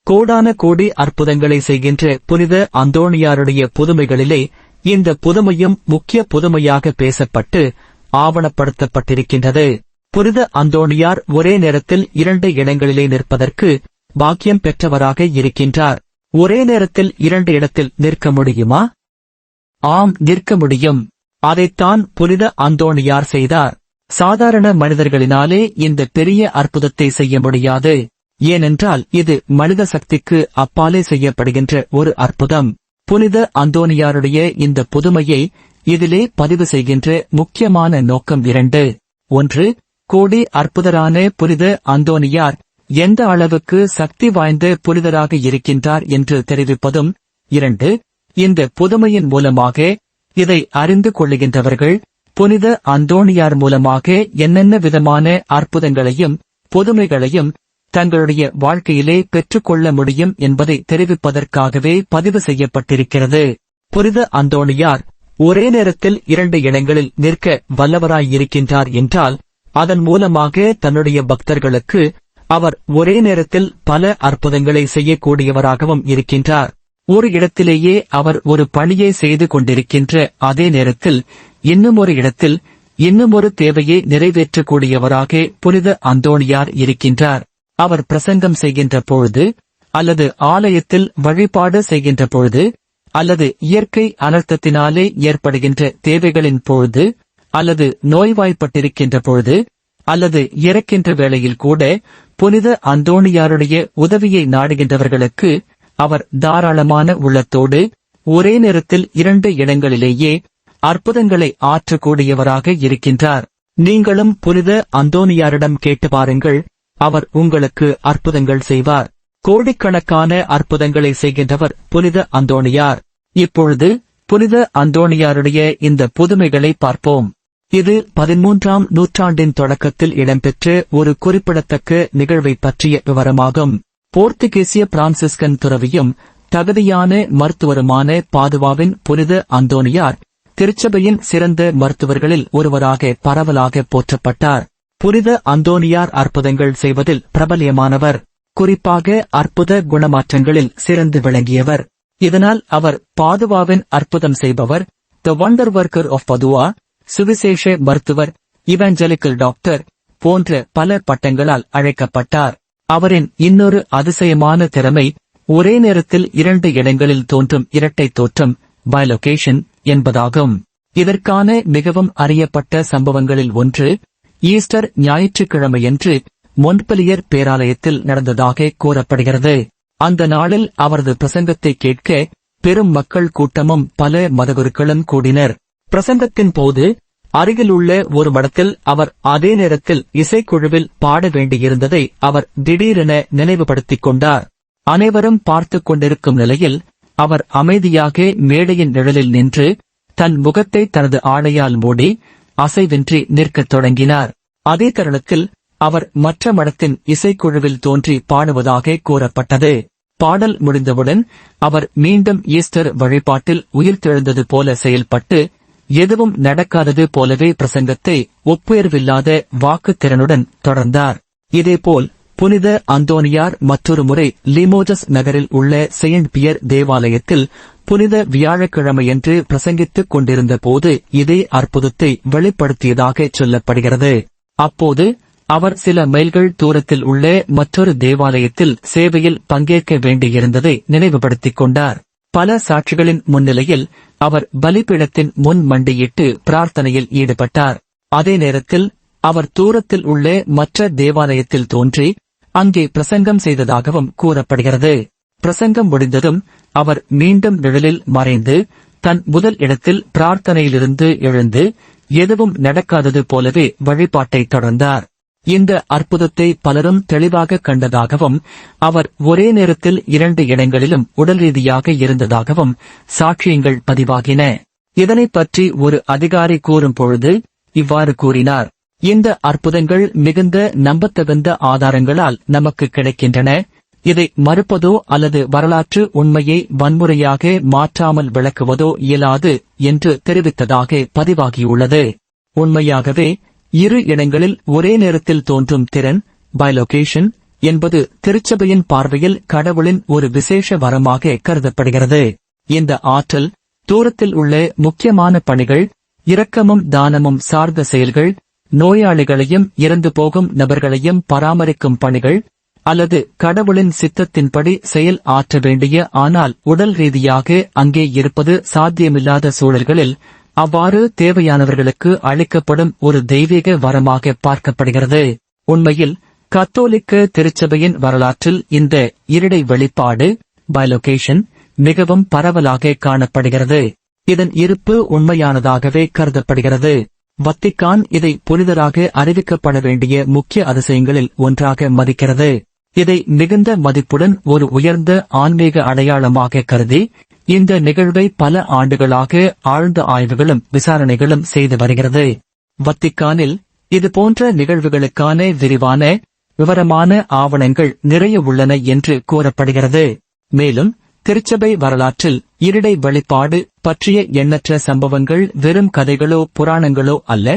கோடான கோடி அற்புதங்களை செய்கின்ற புனித அந்தோணியாருடைய புதுமைகளிலே இந்த புதுமையும் முக்கிய புதுமையாக பேசப்பட்டு ஆவணப்படுத்தப்பட்டிருக்கின்றது. புனித அந்தோணியார் ஒரே நேரத்தில் 2 இடங்களிலே நிற்பதற்கு பாக்கியம் பெற்றவராக இருக்கின்றார். ஒரே நேரத்தில் 2 இடத்தில் நிற்க முடியுமா? ஆம், நிற்க முடியும். அதைத்தான் புனித அந்தோணியார் செய்தார். சாதாரண மனிதர்களினாலே இந்த பெரிய அற்புதத்தை செய்ய முடியாது. ஏனென்றால் இது மனித சக்திக்கு அப்பாலே செய்யப்படுகின்ற ஒரு அற்புதம். புனித அந்தோணியாருடைய இந்த புதுமையை இதிலே பதிவு செய்கின்ற முக்கியமான நோக்கம் 2. 1. கோடி அற்புதரான புனித அந்தோணியார் எந்த அளவுக்கு சக்தி வாய்ந்த புனிதராக இருக்கின்றார் என்று தெரிவிப்பதும். 2. இந்த புதுமையின் மூலமாக இதை அறிந்து கொள்ளுகின்றவர்கள் புனித அந்தோணியார் மூலமாக என்னென்ன விதமான அற்புதங்களையும் புதுமைகளையும் தங்களுடைய வாழ்க்கையிலே பெற்றுக்கொள்ள முடியும் என்பதை தெரிவிப்பதற்காகவே பதிவு செய்யப்பட்டிருக்கிறது. புனித அந்தோணியார் ஒரே நேரத்தில் 2 இடங்களில் நிற்க வல்லவராயிருக்கின்றார் என்றால் அதன் மூலமாக தன்னுடைய பக்தர்களுக்கு அவர் ஒரே நேரத்தில் பல அற்புதங்களை செய்யக்கூடியவராகவும் இருக்கின்றார். ஒரு இடத்திலேயே அவர் ஒரு பணியை செய்து கொண்டிருக்கின்ற அதே நேரத்தில் இன்னுமொரு இடத்தில் இன்னுமொரு தேவையை நிறைவேற்றக்கூடியவராக புனித அந்தோணியார் இருக்கின்றார். அவர் பிரசங்கம் செய்கின்ற பொழுது, அல்லது ஆலயத்தில் வழிபாடு செய்கின்ற பொழுது, அல்லது இயற்கை அனர்த்தத்தினாலே ஏற்படுகின்ற தேவைகளின் பொழுது, அல்லது நோய்வாய்ப்பட்டிருக்கின்ற பொழுது, அல்லது இறக்கின்ற வேளையில் கூட புனித அந்தோணியாருடைய உதவியை நாடுகின்றவர்களுக்கு அவர் தாராளமான உள்ளத்தோடு ஒரே நேரத்தில் 2 இடங்களிலேயே அற்புதங்களை ஆற்றக்கூடியவராக இருக்கின்றார். நீங்களும் புனித அந்தோணியாரிடம் கேட்டு பாருங்கள், அவர் உங்களுக்கு அற்புதங்கள் செய்வார். கோடிக்கணக்கான அற்புதங்களை செய்கின்றவர் புனித அந்தோணியார். இப்பொழுது புனித அந்தோணியாருடைய இந்த புதுமைகளை பார்ப்போம். இது 13ஆம் நூற்றாண்டின் தொடக்கத்தில் இடம்பெற்ற ஒரு குறிப்பிடத்தக்க நிகழ்வை பற்றிய விவரமாகும். போர்த்துகீசிய பிரான்சிஸ்கன் துறவியும் தகுதியான மருத்துவருமான பாதுவாவின் புனித அந்தோணியார் திருச்சபையின் சிறந்த மருத்துவர்களில் ஒருவராக பரவலாக போற்றப்பட்டார். புனித அந்தோணியார் அற்புதங்கள் செய்வதில் பிரபல்யமானவர். குறிப்பாக அற்புத குணமாற்றங்களில் சிறந்து விளங்கியவர். இதனால் அவர் பாதுவாவின் அற்புதம் செய்பவர், த வண்டர் ஒர்க்கர் ஆஃப் பதுவா, சுவிசேஷ மருத்துவர், இவாஞ்சலிக்கல் டாக்டர் போன்ற பல பட்டங்களால் அழைக்கப்பட்டார். அவரின் இன்னொரு அதிசயமான திறமை ஒரே நேரத்தில் 2 இடங்களில் தோன்றும் இரட்டை தோற்றம், பைலொகேஷன் என்பதாகும். இதற்கான மிகவும் அறியப்பட்ட சம்பவங்களில் ஒன்று ஈஸ்டர் ஞாயிற்றுக்கிழமையன்று மொண்ட்பெலியர் பேராலயத்தில் நடந்ததாக கூறப்படுகிறது. அந்த நாளில் அவரது பிரசங்கத்தை கேட்க பெரும் மக்கள் கூட்டமும் பல மதகுருக்களும் கூடினர். பிரசங்கத்தின் போது அருகிலுள்ள ஒரு மடத்தில் அவர் அதே நேரத்தில் இசைக்குழுவில் பாட வேண்டியிருந்ததை அவர் திடீரென நினைவுபடுத்திக் கொண்டார். அனைவரும் பார்த்துக் கொண்டிருக்கும் நிலையில் அவர் அமைதியாக மேடையின் நிழலில் நின்று தன் முகத்தை தனது ஆடையால் மூடி அசைவின்றி நிற்கத் தொடங்கினார். அதே தருணத்தில் அவர் மற்ற மடத்தின் இசைக்குழுவில் தோன்றி பாடுவதாக கூறப்பட்டது. பாடல் முடிந்தவுடன் அவர் மீண்டும் ஈஸ்டர் வழிபாட்டில் உயிர்த்தெழுந்தது போல செயல்பட்டு எதுவும் நடக்காதது போலவே பிரசங்கத்தை ஒப்புயர்வில்லாத வாக்குத்திறனுடன் தொடர்ந்தார். இதேபோல் புனித அந்தோணியார் மற்றொரு முறை லிமோஜஸ் நகரில் உள்ள செயின்ட் பியர் தேவாலயத்தில் புனித வியாழக்கிழமையன்று பிரசங்கித்துக் கொண்டிருந்த போது இதே அற்புதத்தை வெளிப்படுத்தியதாக சொல்லப்படுகிறது. அப்போது அவர் சில மைல்கள் தூரத்தில் உள்ள மற்றொரு தேவாலயத்தில் சேவையில் பங்கேற்க வேண்டியிருந்ததை நினைவுபடுத்திக் கொண்டார். பல சாட்சிகளின் முன்னிலையில் அவர் பலிபீடத்தின் முன் மண்டியிட்டு பிரார்த்தனையில் ஈடுபட்டார். அதே நேரத்தில் அவர் தூரத்தில் உள்ள மற்ற தேவாலயத்தில் தோன்றி அங்கே பிரசங்கம் செய்ததாகவும் கூறப்படுகிறது. பிரசங்கம் முடிந்ததும் அவர் மீண்டும் நிழலில் மறைந்து தன் முதல் இடத்தில் பிரார்த்தனையிலிருந்து எழுந்து எதுவும் நடக்காதது போலவே வழிபாட்டை தொடர்ந்தார். இந்த அற்புதத்தை பலரும் தெளிவாக கண்டதாகவும் அவர் ஒரே நேரத்தில் 2 இடங்களிலும் உடல் ரீதியாக இருந்ததாகவும் சாட்சியங்கள் பதிவாகின. இதனைப் பற்றி ஒரு அதிகாரி கூறும் பொழுது இவ்வாறு கூறினார்: இந்த அற்புதங்கள் மிகுந்த நம்பத்தகுந்த ஆதாரங்களால் நமக்கு கிடைக்கின்றன. இதை மறுப்பதோ அல்லது வரலாற்று உண்மையை வன்முறையாக மாற்றாமல் விளக்குவதோ இயலாது என்று தெரிவித்ததாக பதிவாகியுள்ளது. உண்மையாகவே 2 இடங்களில் ஒரே நேரத்தில் தோன்றும் திறன், பைலொகேஷன் என்பது திருச்சபையின் பார்வையில் கடவுளின் ஒரு விசேஷ வரமாக கருதப்படுகிறது. இந்த ஆற்றல் தூரத்தில் உள்ள முக்கியமான பணிகள், இரக்கமும் தானமும் சார்ந்த செயல்கள், நோயாளிகளையும் இறந்து போகும் நபர்களையும் பராமரிக்கும் பணிகள், அல்லது கடவுளின் சித்தத்தின்படி செயல் ஆற்ற வேண்டிய ஆனால் உடல் ரீதியாக அங்கே இருப்பது சாத்தியமில்லாத சூழல்களில் அவ்வாறு தேவையானவர்களுக்கு அளிக்கப்படும் ஒரு தெய்வீக வரமாக பார்க்கப்படுகிறது. உண்மையில் கத்தோலிக்க திருச்சபையின் வரலாற்றில் இந்த இரடை வெளிப்பாடு பைலோகேஷன் மிகவும் பரவலாக காணப்படுகிறது. இதன் இருப்பு உண்மையானதாகவே கருதப்படுகிறது. வத்திக்கான் இதை புனிதராக அறிவிக்கப்பட வேண்டிய முக்கிய அதிசயங்களில் ஒன்றாக மதிக்கிறது. இதை மிகுந்த மதிப்புடன் ஒரு உயர்ந்த ஆன்மீக அடையாளமாக கருதி இந்த நிகழ்வை பல ஆண்டுகளாக ஆழ்ந்த ஆய்வுகளும் விசாரணைகளும் செய்து வருகிறது. வத்திக்கானில் இதுபோன்ற நிகழ்வுகளுக்கான விரிவான விவரமான ஆவணங்கள் நிறைய உள்ளன என்று கூறப்படுகிறது. மேலும் திருச்சபை வரலாற்றில் இரடை வெளிப்பாடு பற்றிய எண்ணற்ற சம்பவங்கள் வெறும் கதைகளோ புராணங்களோ அல்ல,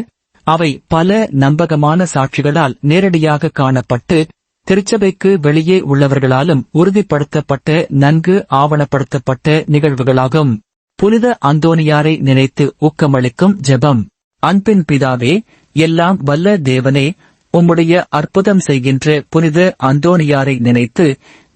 அவை பல நம்பகமான சாட்சிகளால் நேரடியாக காணப்பட்டு திருச்சபைக்கு வெளியே உள்ளவர்களாலும் உறுதிப்படுத்தப்பட்ட நன்கு ஆவணப்படுத்தப்பட்ட நிகழ்வுகளாகும். புனித அந்தோனியாரை நினைத்து ஊக்கமளிக்கும் ஜெபம். அன்பின் பிதாவே, எல்லாம் வல்ல தேவனே, உம்முடைய அற்புதம் செய்கின்ற புனித அந்தோனியாரை நினைத்து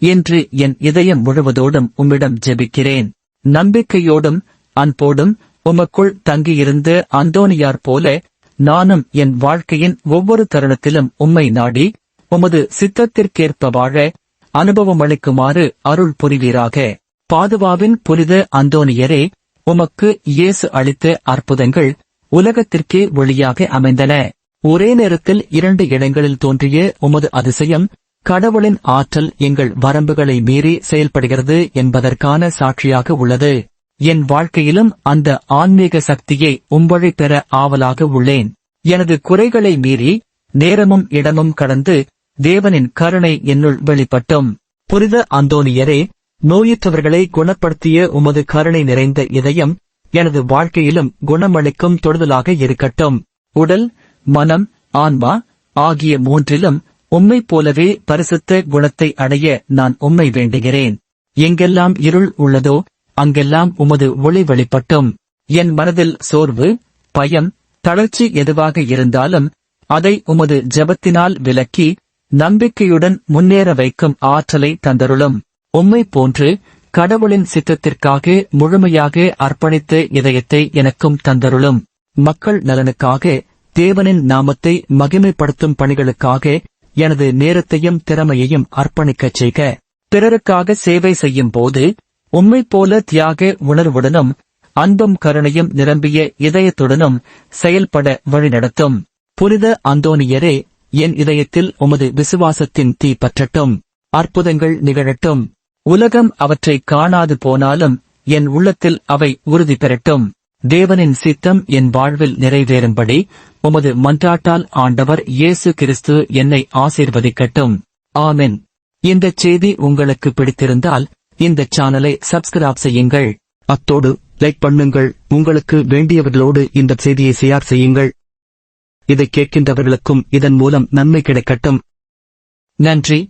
இன்று என் இதயம் முழுவதோடும் உம்மிடம் ஜெபிக்கிறேன். நம்பிக்கையோடும் அன்போடும் உமக்குள் தங்கியிருந்த அந்தோனியார் போல நானும் என் வாழ்க்கையின் ஒவ்வொரு தருணத்திலும் உம்மை நாடி உமது சித்தத்திற்கேற்ப வாழ அனுபவமளிக்குமாறு அருள் புரிவீராக. பாதுவாவின் புனித அந்தோனியரே, உமக்கு இயேசு அளித்த அற்புதங்கள் உலகத்திற்கே ஒளியாக அமைந்தன. ஒரே நேரத்தில் 2 இடங்களில் தோன்றிய உமது அதிசயம் கடவுளின் ஆற்றல் எங்கள் வரம்புகளை மீறி செயல்படுகிறது என்பதற்கான சாட்சியாக உள்ளது. என் வாழ்க்கையிலும் அந்த ஆன்மீக சக்தியை உம்வழி பெற ஆவலாக உள்ளேன். எனது குறைகளை மீறி நேரமும் இடமும் கடந்து தேவனின் கருணை என்னுள் வெளிப்பட்டும். புனித அந்தோனியரே, நோயுற்றவர்களை குணப்படுத்திய உமது கருணை நிறைந்த இதயம் எனது வாழ்க்கையிலும் குணமளிக்கும் தொடுதலாக இருக்கட்டும். உடல், மனம், ஆன்மா ஆகிய மூன்றிலும் உம்மைப் போலவே பரிசுத்த குணத்தை அடைய நான் உம்மை வேண்டுகிறேன். எங்கெல்லாம் இருள் உள்ளதோ அங்கெல்லாம் உமது ஒளி வெளிப்பட்டும். என் மனதில் சோர்வு, பயம், தளர்ச்சி எதுவாக இருந்தாலும் அதை உமது ஜெபத்தினால் விலக்கி நம்பிக்கையுடன் முன்னேற வைக்கும் ஆற்றலை தந்தருளும். உம்மை போன்று கடவுளின் சித்தத்திற்காக முழுமையாக அர்ப்பணித்த இதயத்தை எனக்கும் தந்தருளும். மக்கள் நலனுக்காக, தேவனின் நாமத்தை மகிமைப்படுத்தும் பணிகளுக்காக எனது நேரத்தையும் திறமையையும் அர்ப்பணிக்கச் செய்க. பிறருக்காக சேவை செய்யும் போது உம்மைப் போல தியாக உணர்வுடனும் அன்பும் கருணையும் நிரம்பிய இதயத்துடனும் செயல்பட வழிநடத்தும். புனித அந்தோனியரே, என் இதயத்தில் உமது விசுவாசத்தின் தீ பற்றட்டும். அற்புதங்கள் நிகழட்டும். உலகம் அவற்றை காணாது போனாலும் என் உள்ளத்தில் அவை உறுதி பெறட்டும். தேவனின் சித்தம் என் வாழ்வில் நிறைவேறும்படி உமது மன்றாட்டால் ஆண்டவர் இயேசு கிறிஸ்து என்னை ஆசீர்வதிக்கட்டும். ஆமென். இந்த செய்தி உங்களுக்கு பிடித்திருந்தால் இந்த சேனலை சப்ஸ்கிரைப் செய்யுங்கள். அத்தோடு லைக் பண்ணுங்கள். உங்களுக்கு வேண்டியவர்களோடு இந்த செய்தியை ஷேர் செய்யுங்கள். இதை கேட்கின்றவர்களுக்கும் இதன் மூலம் நன்மை கிடைக்கட்டும். நன்றி.